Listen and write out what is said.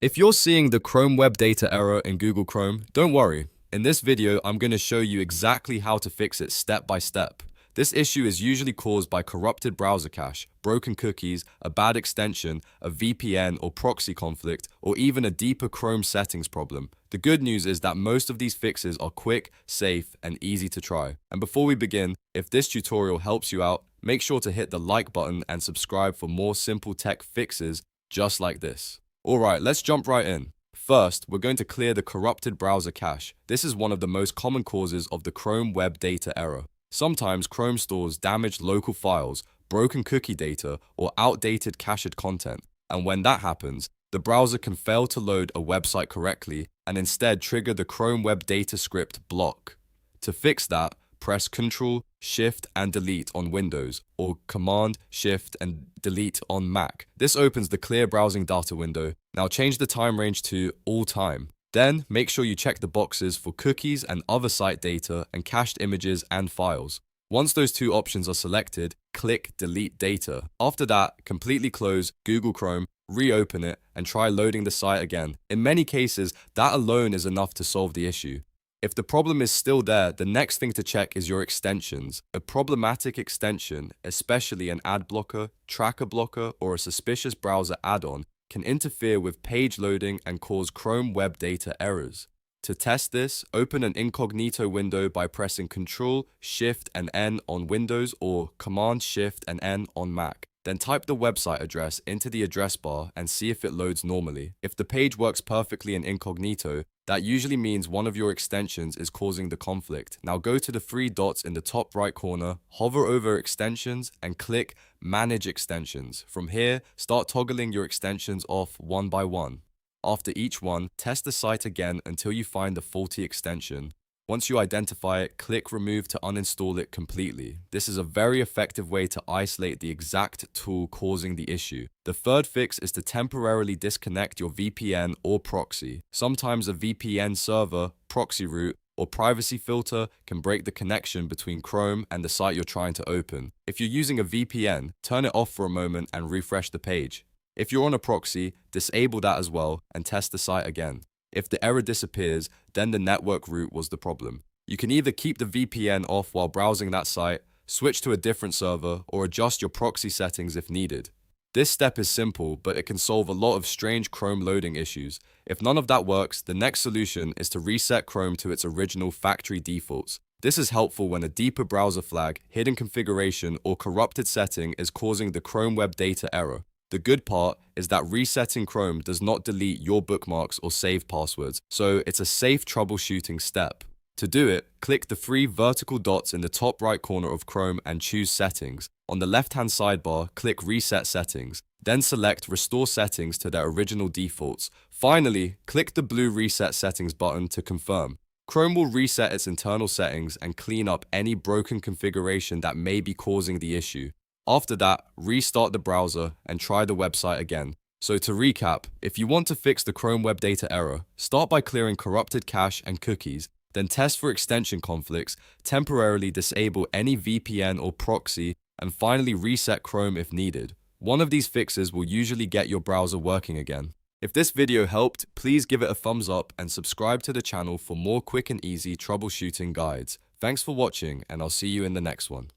If you're seeing the ChromeWebData error in Google Chrome, don't worry. In this video, I'm going to show you exactly how to fix it step by step. This issue is usually caused by corrupted browser cache, broken cookies, a bad extension, a VPN or proxy conflict, or even a deeper Chrome settings problem. The good news is that most of these fixes are quick, safe, and easy to try. And before we begin, if this tutorial helps you out, make sure to hit the like button and subscribe for more simple tech fixes just like this. Alright, let's jump right in. First, we're going to clear the corrupted browser cache. This is one of the most common causes of the ChromeWebData error. Sometimes Chrome stores damaged local files, broken cookie data, or outdated cached content. And when that happens, the browser can fail to load a website correctly and instead trigger the ChromeWebData script block. To fix that, press Ctrl, Shift, and Delete on Windows, or Command, Shift, and Delete on Mac. This opens the Clear Browsing Data window. Now change the time range to All Time. Then, make sure you check the boxes for cookies and other site data and cached images and files. Once those two options are selected, click Delete Data. After that, completely close Google Chrome, reopen it, and try loading the site again. In many cases, that alone is enough to solve the issue. If the problem is still there, the next thing to check is your extensions. A problematic extension, especially an ad blocker, tracker blocker, or a suspicious browser add-on, can interfere with page loading and cause ChromeWebData errors. To test this, open an incognito window by pressing Ctrl, Shift, and N on Windows or Command, Shift, and N on Mac. Then type the website address into the address bar and see if it loads normally. If the page works perfectly in incognito, that usually means one of your extensions is causing the conflict. Now go to the three dots in the top right corner, hover over extensions, and click Manage Extensions. From here, start toggling your extensions off one by one. After each one, test the site again until you find the faulty extension. Once you identify it, click Remove to uninstall it completely. This is a very effective way to isolate the exact tool causing the issue. The third fix is to temporarily disconnect your VPN or proxy. Sometimes a VPN server, proxy route, or privacy filter can break the connection between Chrome and the site you're trying to open. If you're using a VPN, turn it off for a moment and refresh the page. If you're on a proxy, disable that as well and test the site again. If the error disappears, then the network route was the problem. You can either keep the VPN off while browsing that site, switch to a different server, or adjust your proxy settings if needed. This step is simple, but it can solve a lot of strange Chrome loading issues. If none of that works, the next solution is to reset Chrome to its original factory defaults. This is helpful when a deeper browser flag, hidden configuration, or corrupted setting is causing the ChromeWebData error. The good part is that resetting Chrome does not delete your bookmarks or save passwords, so it's a safe troubleshooting step. To do it, click the three vertical dots in the top right corner of Chrome and choose Settings. On the left-hand sidebar, click Reset Settings. Then select Restore Settings to their original defaults. Finally, click the blue Reset Settings button to confirm. Chrome will reset its internal settings and clean up any broken configuration that may be causing the issue. After that, restart the browser and try the website again. So to recap, if you want to fix the ChromeWebData error, start by clearing corrupted cache and cookies, then test for extension conflicts, temporarily disable any VPN or proxy, and finally reset Chrome if needed. One of these fixes will usually get your browser working again. If this video helped, please give it a thumbs up and subscribe to the channel for more quick and easy troubleshooting guides. Thanks for watching, and I'll see you in the next one.